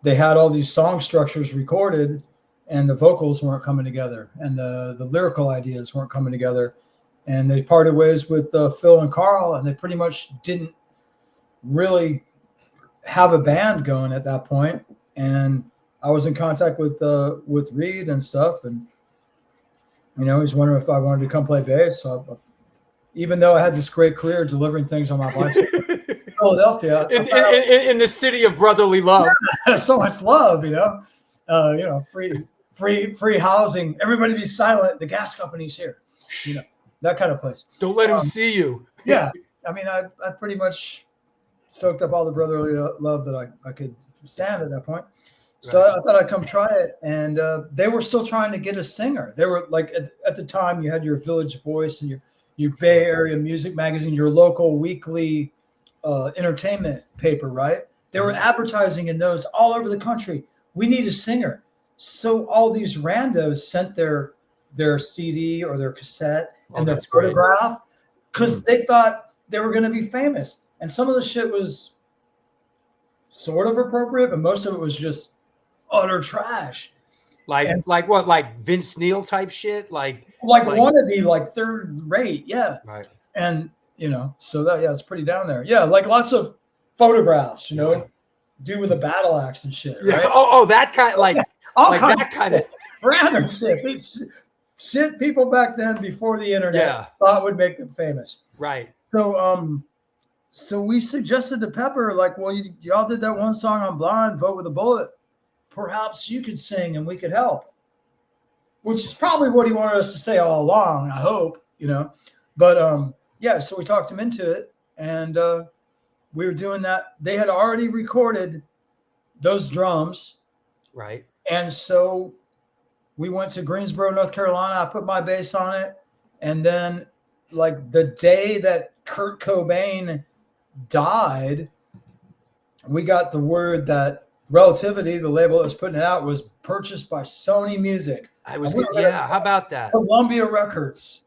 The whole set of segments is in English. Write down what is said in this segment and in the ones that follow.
they had all these song structures recorded, and the vocals weren't coming together, and the lyrical ideas weren't coming together, and they parted ways with Phil and Carl, and they pretty much didn't really have a band going at that point. And I was in contact with Reed and stuff, and he's wondering if I wanted to come play bass. So even though I had this great career delivering things on my bicycle in Philadelphia, in the city of brotherly love, so much love, free housing, everybody be silent, the gas company's here, that kind of place. Don't let him see you. Yeah, I mean, I pretty much soaked up all the brotherly love that I could stand at that point. So I thought I'd come try it. And they were still trying to get a singer. They were like, at the time, you had your Village Voice and your Bay Area Music Magazine, your local weekly entertainment paper, right? They were advertising in those all over the country. We need a singer. So all these randos sent their CD or their cassette and their photograph because they thought they were going to be famous. And some of the shit was sort of appropriate, but most of it was just utter trash. Like what? Like Vince Neil type shit? Like wannabe, like third rate. Yeah. Right. And, so that, it's pretty down there. Yeah. Like lots of photographs, do with a battle axe and shit. Right? Yeah. Oh, that kind of that kind of random shit. It's shit people back then before the internet thought would make them famous. Right. So we suggested to Pepper, like, well, y'all did that one song on Blind, Vote with a Bullet. Perhaps you could sing and we could help, which is probably what he wanted us to say all along, I hope, But, so we talked him into it, and we were doing that. They had already recorded those drums. Right. And so we went to Greensboro, North Carolina. I put my bass on it. And then, like, the day that Kurt Cobain died, we got the word that Relativity, the label that was putting it out, was purchased by Sony Music. How about that? Columbia Records.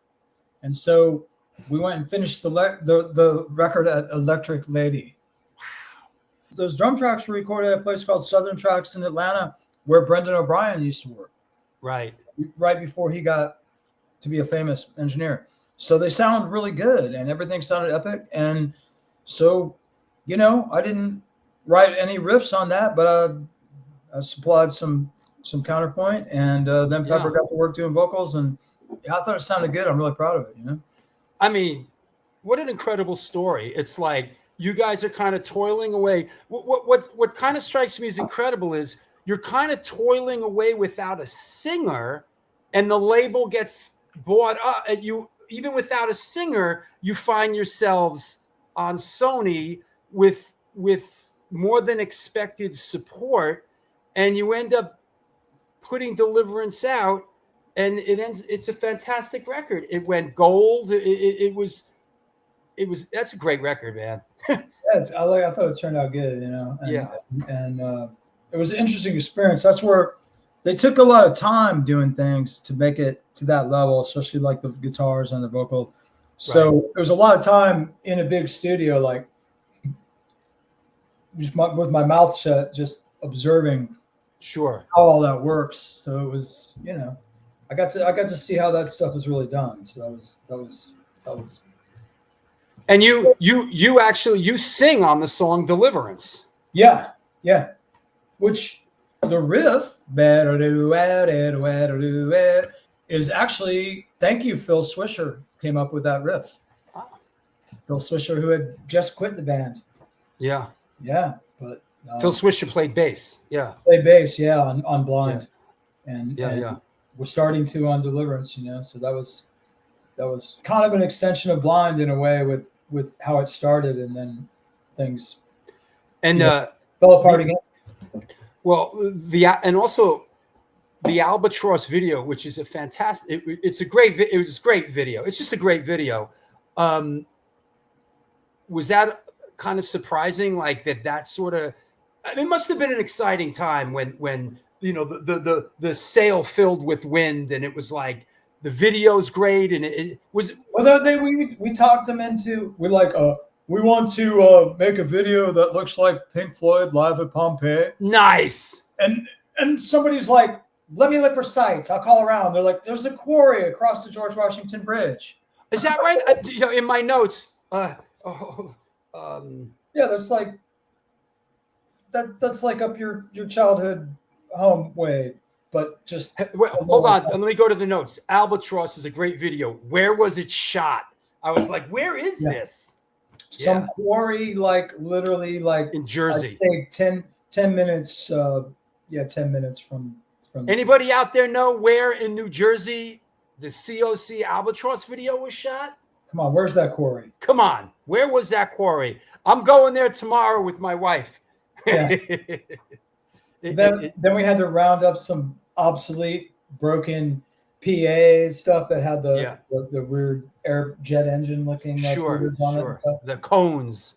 And so we went and finished the record at Electric Lady. Wow. Those drum tracks were recorded at a place called Southern Tracks in Atlanta, where Brendan O'Brien used to work. Right. Right before he got to be a famous engineer. So they sound really good and everything sounded epic. And so, I didn't write any riffs on that, but I supplied some counterpoint, and then Pepper got to work doing vocals, and I thought it sounded good. I'm really proud of it, I mean, what an incredible story. It's like you guys are kind of toiling away. What kind of strikes me as incredible is you're kind of toiling away without a singer, and the label gets bought up. And even without a singer, you find yourselves on Sony with more than expected support, and you end up putting Deliverance out, and it's a fantastic record. It went gold. It was that's a great record, man. Yes, I thought it turned out good, and it was an interesting experience. That's where they took a lot of time doing things to make it to that level, especially like the guitars and the vocal. So There was a lot of time in a big studio, like just with my mouth shut, just observing how all that works. So it was, I got to see how that stuff is really done. So that was. And you actually sing on the song Deliverance. Yeah. Which the riff is actually, thank you, Phil Swisher came up with that riff. Wow. Phil Swisher, who had just quit the band. Yeah. Yeah, but Phil Swisher played bass. Yeah. Played bass, on Blind. Yeah. And we're starting to on Deliverance, so that was kind of an extension of Blind in a way with how it started, and then things fell apart again. Well, also the Albatross video, which is a fantastic. It was a great video. It's just a great video. Was that kind of surprising? Like that sort of. It must have been an exciting time when the sail filled with wind, and it was like the video's great, and it was. Well, we talked them into. We're like, we want to make a video that looks like Pink Floyd live at Pompeii. Nice. And somebody's like, let me look for sites. I'll call around. They're like, there's a quarry across the George Washington Bridge. Is that right? In my notes. Yeah, that's like that's like up your childhood home way, but just wait, hold on. Let me go to the notes. Albatross is a great video. Where was it shot? I was like, where is this? Some quarry, like literally, like in Jersey. I'd say 10 minutes. 10 minutes from. Anybody out there know where in New Jersey the C.O.C. Albatross video was shot? Come on, where's that quarry? Come on, where was that quarry? I'm going there tomorrow with my wife. Yeah. Then we had to round up some obsolete, broken PA stuff that had the weird air jet engine looking. Sure. The The cones.